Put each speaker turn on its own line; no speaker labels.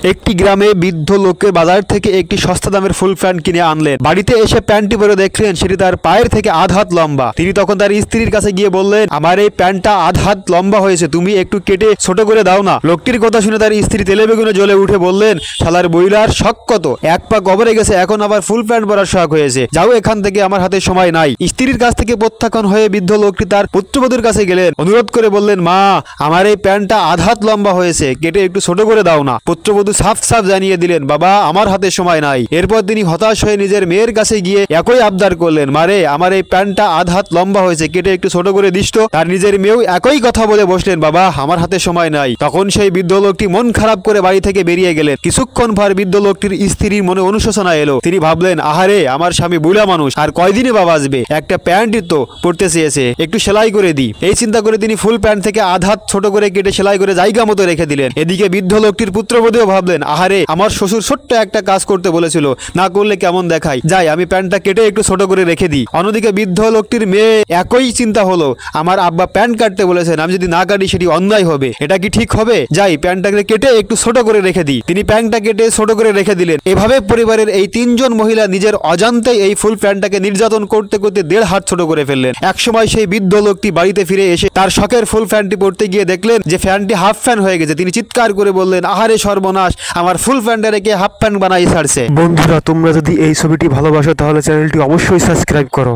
একটি গ্রামে বৃদ্ধ লোকের বাজার থেকে একটি সস্তা দামের ফুল প্যান্ট কিনে আনলেন। বাড়িতে এসে প্যান্টটি পরে দেখলেন সেটি তার পায়ের থেকে আধ হাত লম্বা। তিনি তখন তার স্ত্রীর কাছে গিয়ে বললেন, আমার এই প্যান্টটা আধ হাত লম্বা হয়েছে, তুমি একটু কেটে ছোট করে দাও না। লোকটির কথা শুনে তার স্ত্রী তেলে বেগুনে জ্বলে উঠে বললেন, শালার বইলার শখ কত, এক পা কবরে গেছে, এখন আবার ফুল প্যান্ট পরার শখ হয়েছে, যাও এখান থেকে, আমার হাতে সময় নাই। স্ত্রীর কাছ থেকে প্রত্যাখ্যান হয়ে বৃদ্ধ লোকটি তার পুত্রবধূর কাছে গেলেন, অনুরোধ করে বললেন, মা আমার এই প্যান্টটা আধ হাত লম্বা হয়েছে, কেটে একটু ছোট করে দাও না। পুত্রবধূ সাফ সাফ জানিয়ে দিলেন, বাবা আমার হাতে সময় নাই। এরপর তিনি হতাশ হয়ে নিজের মেয়ের কাছে গিয়ে একই আবদার করলেন, মারে আমার এই প্যান্টটা আধ হাত লম্বা হয়েছে, কেটে একটু ছোট করে দিস তো। তার নিজের মেয়েও একই কথা বলে বসলেন, বাবা আমার হাতে সময় নাই। তখন সেই বৃদ্ধ লোকটি মন খারাপ করে বাড়ি থেকে বেরিয়ে গেলেন। কিছুক্ষণ পর বৃদ্ধ লোকটির স্ত্রীর মনে অনুশোচনা এলো। তিনি ভাবলেন, আহারে আমার স্বামী বুড়া মানুষ, আর কয়দিনে বা বাঁচবে, একটা প্যান্টই তো পরতে চেয়েছে, একটু সেলাই করে দিই। এই চিন্তা করে তিনি ফুল প্যান্ট থেকে আধ হাত ছোট করে কেটে সেলাই করে জায়গা মতো রেখে দিলেন। এদিকে বৃদ্ধ লোকটির পুত্রবধূও ভাবলেন, আহারে আমার শ্বশুর ছোট্ট একটা কাজ করতে বলেছিল, না করলে কেমন দেখায়, যাই আমি প্যান্টটা কেটে একটু ছোট করে রেখে দিই। অন্যদিকে বৃদ্ধ লোকটির মেয়ে একই চিন্তা হলো, আমার আব্বা প্যান্ট কাটতে বলেছেন, আমি যদি না কাটি সেটি অন্যায় হবে, এটা কি ঠিক হবে, যাই প্যান্টটাকে কেটে একটু ছোট করে রেখে দিই। তিনি প্যান্টটা কেটে ছোট করে রেখে দিলেন। এভাবে পরিবারের এই তিনজন মহিলা নিজের অজান্তেই এই ফুল প্যান্টটাকে নির্যাতন করতে করতে 1.5 হাত ছোট করে ফেললেন। একসময় সেই বৃদ্ধ লোকটি বাড়িতে ফিরে এসে তার শখের ফুল প্যান্টটি পরতে গিয়ে দেখলেন যে প্যান্টটি হাফ প্যান্ট হয়ে গেছে। তিনি চিৎকার করে বললেন, আহারে সর্বনাশ, আমার ফুল প্যান্টটা রেখে হাফ প্যান্ট বানাই ছাড়ছে।
বন্ধুরা, তোমরা যদি এই ছবিটি ভালোবাসো তাহলে চ্যানেলটি অবশ্যই সাবস্ক্রাইব করো।